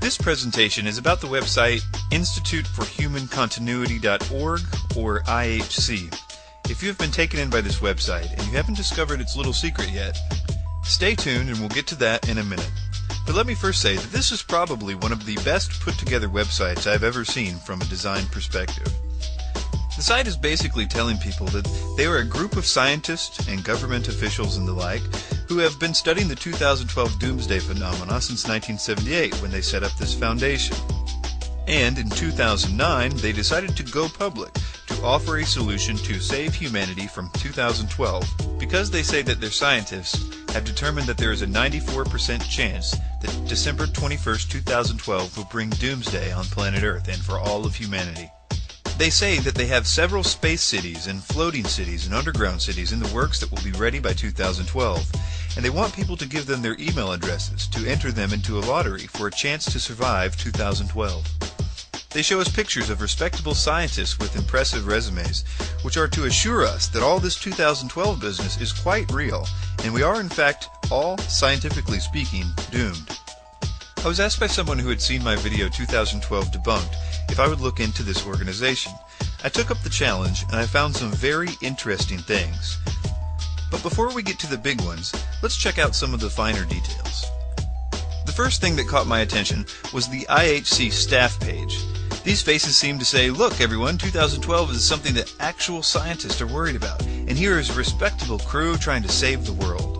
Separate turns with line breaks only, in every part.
This presentation is about the website instituteforhumancontinuity.org, or IHC. If you have been taken in by this website and you haven't discovered its little secret yet, stay tuned and we'll get to that in a minute. But let me first say that this is probably one of the best put together websites I've ever seen from a design perspective. The site is basically telling people that they are a group of scientists and government officials and the like who have been studying the 2012 doomsday phenomena since 1978 when they set up this foundation. And in 2009 they decided to go public to offer a solution to save humanity from 2012 because they say that their scientists have determined that there is a 94% chance that December 21st, 2012 will bring doomsday on planet Earth and for all of humanity. They say that they have several space cities and floating cities and underground cities in the works that will be ready by 2012, and they want people to give them their email addresses to enter them into a lottery for a chance to survive 2012. They show us pictures of respectable scientists with impressive resumes, which are to assure us that all this 2012 business is quite real, and we are in fact, all scientifically speaking, doomed. I was asked by someone who had seen my video 2012 Debunked if I would look into this organization. I took up the challenge and I found some very interesting things. But before we get to the big ones, let's check out some of the finer details. The first thing that caught my attention was the IHC staff page. These faces seem to say, look everyone, 2012 is something that actual scientists are worried about, and here is a respectable crew trying to save the world.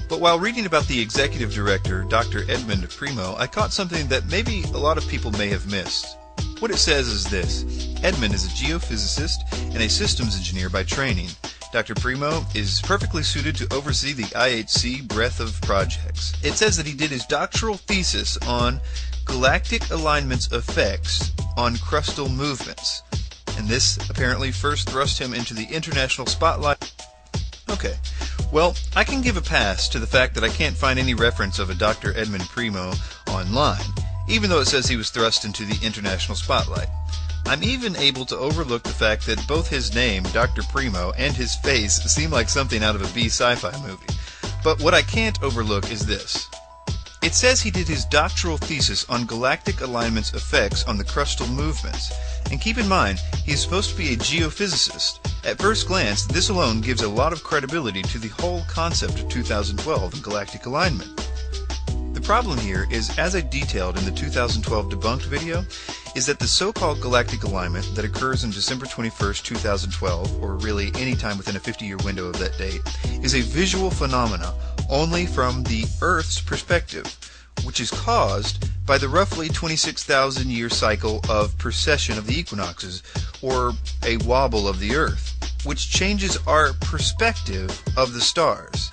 But while reading about the executive director, Dr. Edmund Primo, I caught something that maybe a lot of people may have missed. What it says is this: Edmund is a geophysicist and a systems engineer by training. Dr. Primo is perfectly suited to oversee the IHC breadth of projects. It says that he did his doctoral thesis on galactic alignment's effects on crustal movements, and this apparently first thrust him into the international spotlight. Okay, well, I can give a pass to the fact that I can't find any reference of a Dr. Edmund Primo online, even though it says he was thrust into the international spotlight. I'm even able to overlook the fact that both his name, Dr. Primo, and his face seem like something out of a B sci-fi movie. But what I can't overlook is this. It says he did his doctoral thesis on galactic alignment's effects on the crustal movements. And keep in mind, he is supposed to be a geophysicist. At first glance, this alone gives a lot of credibility to the whole concept of 2012 and galactic alignment. The problem here is, as I detailed in the 2012 Debunked video, is that the so-called galactic alignment that occurs on December 21st, 2012, or really any time within a 50-year window of that date, is a visual phenomena only from the Earth's perspective, which is caused by the roughly 26,000-year cycle of precession of the equinoxes, or a wobble of the Earth, which changes our perspective of the stars,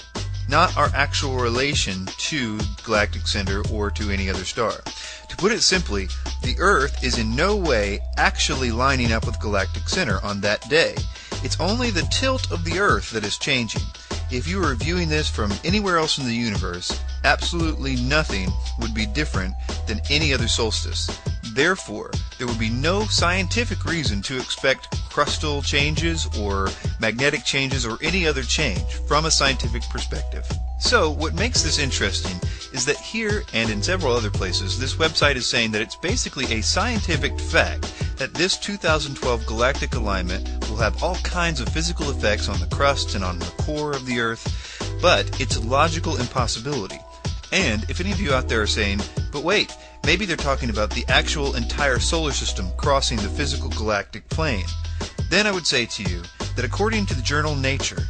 not our actual relation to galactic center or to any other star. To put it simply, the Earth is in no way actually lining up with galactic center on that day. It's only the tilt of the Earth that is changing. If you were viewing this from anywhere else in the universe, absolutely nothing would be different than any other solstice. Therefore, there would be no scientific reason to expect crustal changes or magnetic changes or any other change from a scientific perspective. So, what makes this interesting is that here and in several other places, this website is saying that it's basically a scientific fact that this 2012 galactic alignment will have all kinds of physical effects on the crust and on the core of the Earth, but it's a logical impossibility. And if any of you out there are saying, but wait, maybe they're talking about the actual entire solar system crossing the physical galactic plane, then I would say to you that according to the journal Nature,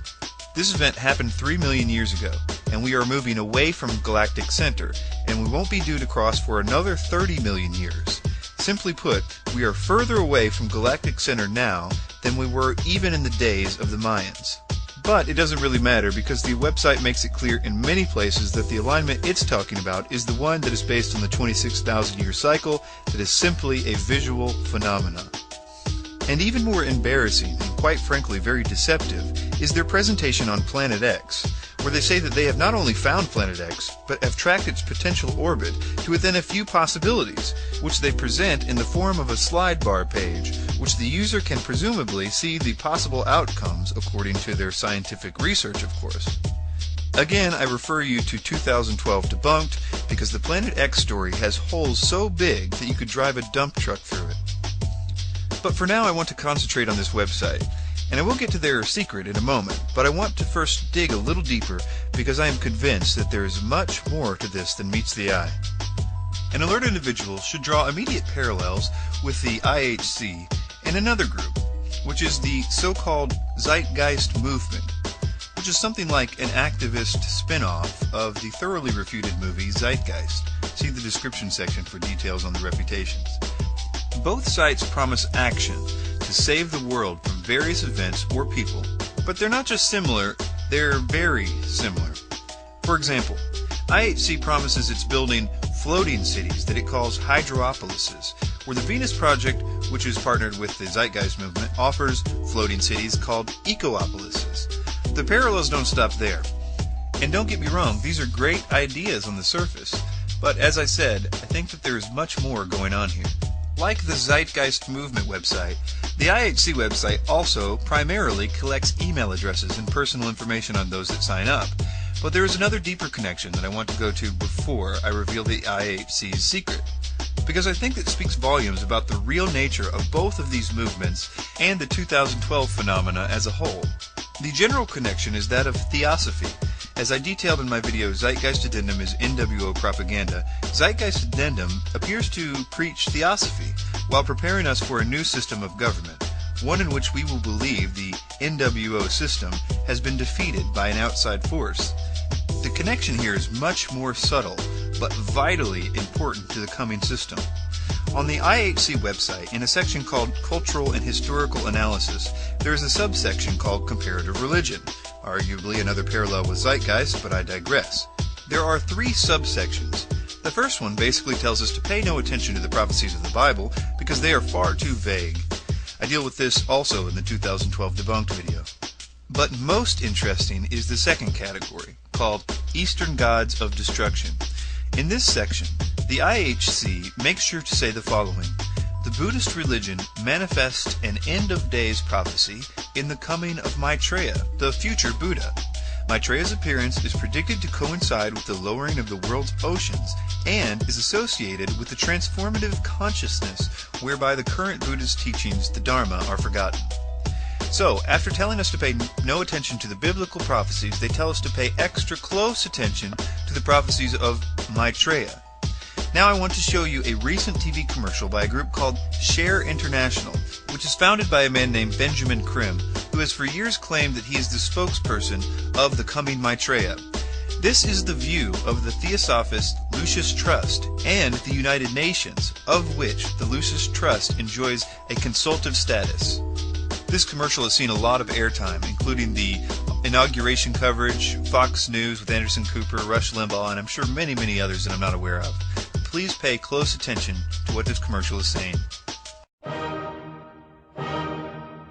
this event happened 3 million years ago, and we are moving away from galactic center, and we won't be due to cross for another 30 million years. Simply put, we are further away from galactic center now than we were even in the days of the Mayans. But it doesn't really matter because the website makes it clear in many places that the alignment it's talking about is the one that is based on the 26,000-year cycle that is simply a visual phenomenon. And even more embarrassing, and quite frankly very deceptive, is their presentation on Planet X, where they say that they have not only found Planet X, but have tracked its potential orbit to within a few possibilities, which they present in the form of a slide bar page, which the user can presumably see the possible outcomes according to their scientific research, of course. Again, I refer you to 2012 Debunked because the Planet X story has holes so big that you could drive a dump truck through it. But for now I want to concentrate on this website, and I will get to their secret in a moment, but I want to first dig a little deeper because I am convinced that there is much more to this than meets the eye. An alert individual should draw immediate parallels with the IHC and another group, which is the so-called Zeitgeist movement, which is something like an activist spin-off of the thoroughly refuted movie Zeitgeist. See the description section for details on the reputations. Both sites promise action to save the world from various events or people, but they're not just similar, they're very similar. For example, IHC promises it's building floating cities that it calls hydropolises, where the Venus Project, which is partnered with the Zeitgeist movement, offers floating cities called equinoxes. The parallels don't stop there. And don't get me wrong, these are great ideas on the surface, but as I said, I think that there is much more going on here. Like the Zeitgeist movement website, the IHC website also primarily collects email addresses and personal information on those that sign up, but there is another deeper connection that I want to go to before I reveal the IHC's secret, because I think it speaks volumes about the real nature of both of these movements and the 2012 phenomena as a whole. The general connection is that of theosophy. As I detailed in my video Zeitgeist Addendum is NWO Propaganda, Zeitgeist Addendum appears to preach theosophy while preparing us for a new system of government, one in which we will believe the NWO system has been defeated by an outside force. The connection here is much more subtle, but vitally important to the coming system. On the IHC website, in a section called Cultural and Historical Analysis, there is a subsection called Comparative Religion, arguably another parallel with Zeitgeist, but I digress. There are 3 subsections. The first one basically tells us to pay no attention to the prophecies of the Bible because they are far too vague. I deal with this also in the 2012 Debunked video. But most interesting is the second category, called Eastern Gods of Destruction. In this section, the IHC makes sure to say the following: the Buddhist religion manifests an end-of-days prophecy in the coming of Maitreya, the future Buddha. Maitreya's appearance is predicted to coincide with the lowering of the world's oceans and is associated with the transformative consciousness whereby the current Buddhist teachings, the Dharma, are forgotten. So, after telling us to pay no attention to the biblical prophecies, they tell us to pay extra close attention to the prophecies of Maitreya. Now I want to show you a recent TV commercial by a group called Share International, which is founded by a man named Benjamin Krim, who has for years claimed that he is the spokesperson of the coming Maitreya. This is the view of the Theosophist Lucis Trust and the United Nations, of which the Lucis Trust enjoys a consultative status. This commercial has seen a lot of airtime, including the inauguration coverage, Fox News with Anderson Cooper, Rush Limbaugh, and I'm sure many others that I'm not aware of. Please pay close attention to what this commercial is saying.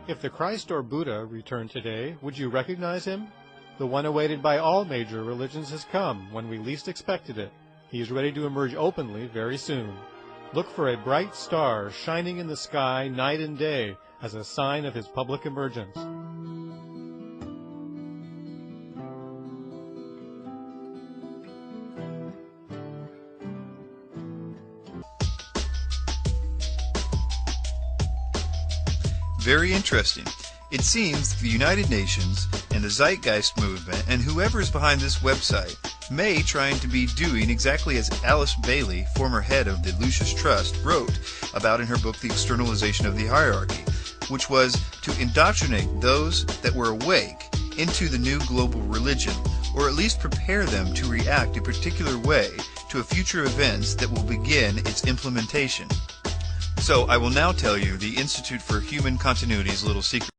If the Christ or Buddha returned today, would you recognize him? The one awaited by all major religions has come when we least expected it. He is ready to emerge openly very soon. Look for a bright star shining in the sky night and day as a sign of his public emergence.
Very interesting. It seems the United Nations and the Zeitgeist movement and whoever is behind this website may trying to be doing exactly as Alice Bailey, former head of the Lucis Trust, wrote about in her book The Externalization of the Hierarchy, which was to indoctrinate those that were awake into the new global religion, or at least prepare them to react a particular way to a future events that will begin its implementation. So I will now tell you the Institute for Human Continuity's little secret.